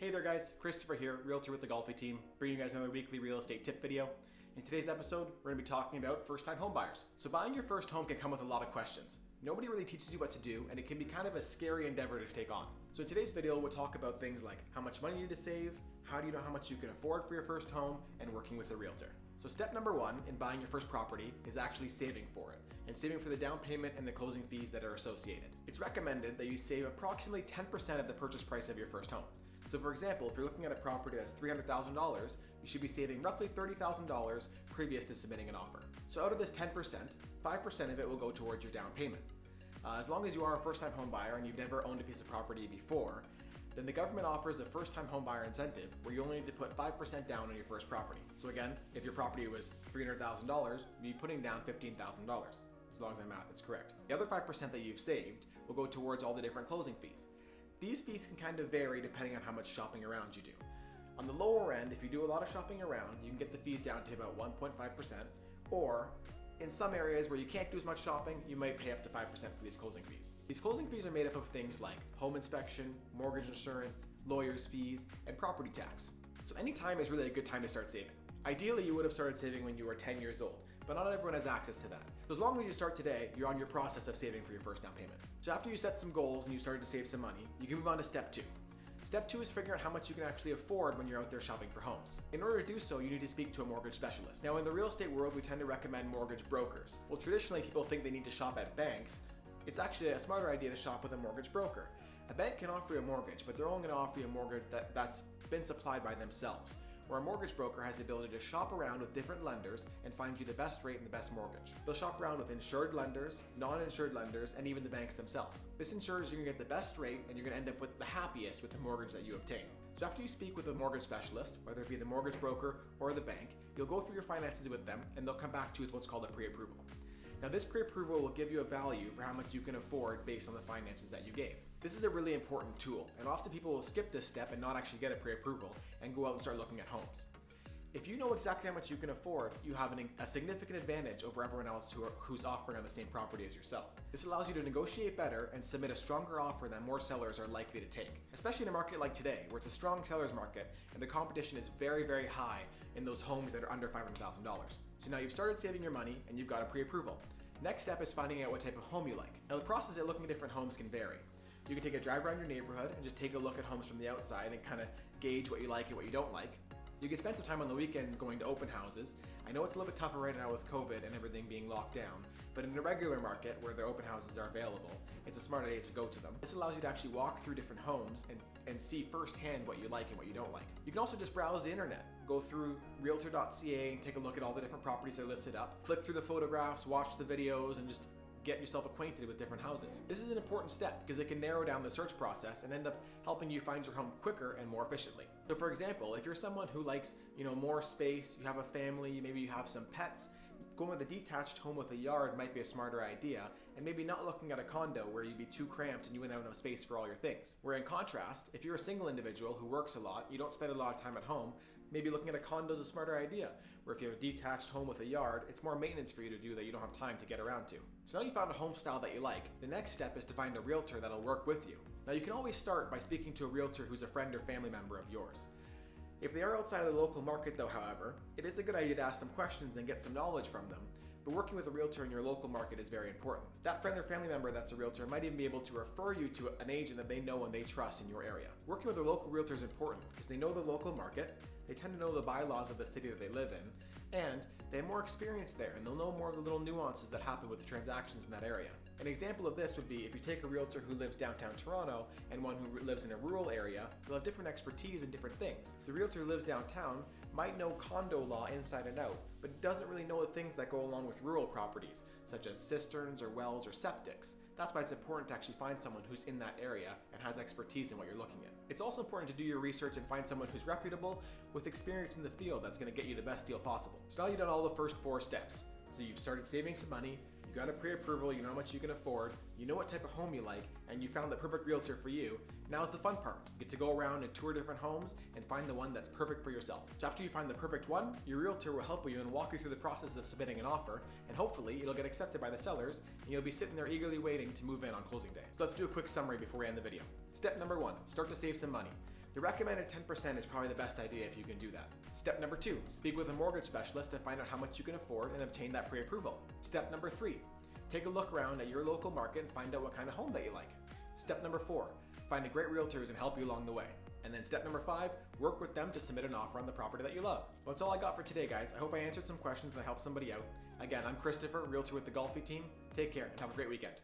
Hey there guys, Christopher here, Realtor with the Golfi team, bringing you guys another weekly real estate tip video. In today's episode, we're going to be talking about first-time home buyers. So buying your first home can come with a lot of questions. Nobody really teaches you what to do, and it can be kind of a scary endeavor to take on. So in today's video, we'll talk about things like how much money you need to save, how do you know how much you can afford for your first home, and working with a realtor. So step number one in buying your first property is actually saving for it, and saving for the down payment and the closing fees that are associated. It's recommended that you save approximately 10% of the purchase price of your first home. So for example, if you're looking at a property that's $300,000, you should be saving roughly $30,000 previous to submitting an offer. So out of this 10%, 5% of it will go towards your down payment. As long as you are a first-time home buyer and you've never owned a piece of property before, then the government offers a first-time home buyer incentive where you only need to put 5% down on your first property. So again, if your property was $300,000, you'd be putting down $15,000, as long as my math is correct. The other 5% that you've saved will go towards all the different closing fees. These fees can kind of vary depending on how much shopping around you do. On the lower end, if you do a lot of shopping around, you can get the fees down to about 1.5%, or in some areas where you can't do as much shopping, you might pay up to 5% for these closing fees. These closing fees are made up of things like home inspection, mortgage insurance, lawyer's fees, and property tax. So any time is really a good time to start saving. Ideally, you would have started saving when you were 10 years old, but not everyone has access to that. So as long as you start today, you're on your process of saving for your first down payment. So after you set some goals and you started to save some money, you can move on to step two. Step two is figuring out how much you can actually afford when you're out there shopping for homes. In order to do so, you need to speak to a mortgage specialist. Now in the real estate world, we tend to recommend mortgage brokers. Well, traditionally people think they need to shop at banks. It's actually a smarter idea to shop with a mortgage broker. A bank can offer you a mortgage, but they're only going to offer you a mortgage that's been supplied by themselves, where a mortgage broker has the ability to shop around with different lenders and find you the best rate and the best mortgage. They'll shop around with insured lenders, non-insured lenders, and even the banks themselves. This ensures you're gonna get the best rate and you're gonna end up with the happiest with the mortgage that you obtain. So after you speak with a mortgage specialist, whether it be the mortgage broker or the bank, you'll go through your finances with them and they'll come back to you with what's called a pre-approval. Now this pre-approval will give you a value for how much you can afford based on the finances that you gave. This is a really important tool, and often people will skip this step and not actually get a pre-approval and go out and start looking at homes. If you know exactly how much you can afford, you have a significant advantage over everyone else who's offering on the same property as yourself. This allows you to negotiate better and submit a stronger offer that more sellers are likely to take, especially in a market like today, where it's a strong seller's market and the competition is very, very high in those homes that are under $500,000. So now you've started saving your money and you've got a pre-approval. Next step is finding out what type of home you like. Now the process of looking at different homes can vary. You can take a drive around your neighborhood and just take a look at homes from the outside and kind of gauge what you like and what you don't like. You can spend some time on the weekends going to open houses. I know it's a little bit tougher right now with COVID and everything being locked down, but in a regular market where the open houses are available, it's a smart idea to go to them. This allows you to actually walk through different homes and see firsthand what you like and what you don't like. You can also just browse the internet. Go through Realtor.ca and take a look at all the different properties that are listed up. Flick through the photographs, watch the videos, and just get yourself acquainted with different houses. This is an important step because it can narrow down the search process and end up helping you find your home quicker and more efficiently. So for example, if you're someone who likes, more space, you have a family, maybe you have some pets, going with a detached home with a yard might be a smarter idea, and maybe not looking at a condo where you'd be too cramped and you wouldn't have enough space for all your things. Where in contrast, if you're a single individual who works a lot, you don't spend a lot of time at home, maybe looking at a condo is a smarter idea, where if you have a detached home with a yard, it's more maintenance for you to do that you don't have time to get around to. So now you found a home style that you like, the next step is to find a realtor that'll work with you. Now you can always start by speaking to a realtor who's a friend or family member of yours. If they are outside of the local market though, however, it is a good idea to ask them questions and get some knowledge from them, but working with a realtor in your local market is very important. That friend or family member that's a realtor might even be able to refer you to an agent that they know and they trust in your area. Working with a local realtor is important because they know the local market, they tend to know the bylaws of the city that they live in, and they have more experience there and they'll know more of the little nuances that happen with the transactions in that area. An example of this would be if you take a realtor who lives downtown Toronto and one who lives in a rural area, they'll have different expertise in different things. The realtor who lives downtown might know condo law inside and out, but doesn't really know the things that go along with rural properties, such as cisterns or wells or septics. That's why it's important to actually find someone who's in that area and has expertise in what you're looking at. It's also important to do your research and find someone who's reputable with experience in the field that's going to get you the best deal possible. So now you've done all the first 4 steps. So you've started saving some money, you got a pre-approval, you know how much you can afford, you know what type of home you like, and you found the perfect realtor for you. Now's the fun part. You get to go around and tour different homes and find the one that's perfect for yourself. So after you find the perfect one, your realtor will help you and walk you through the process of submitting an offer, and hopefully it'll get accepted by the sellers, and you'll be sitting there eagerly waiting to move in on closing day. So let's do a quick summary before we end the video. Step number 1, start to save some money. The recommended 10% is probably the best idea if you can do that. Step number 2, speak with a mortgage specialist to find out how much you can afford and obtain that pre-approval. Step number 3, take a look around at your local market and find out what kind of home that you like. Step number 4, find a great realtor and help you along the way. And then step number 5, work with them to submit an offer on the property that you love. Well, that's all I got for today, guys. I hope I answered some questions and I helped somebody out. Again, I'm Christopher, Realtor with the Golfi team. Take care and have a great weekend.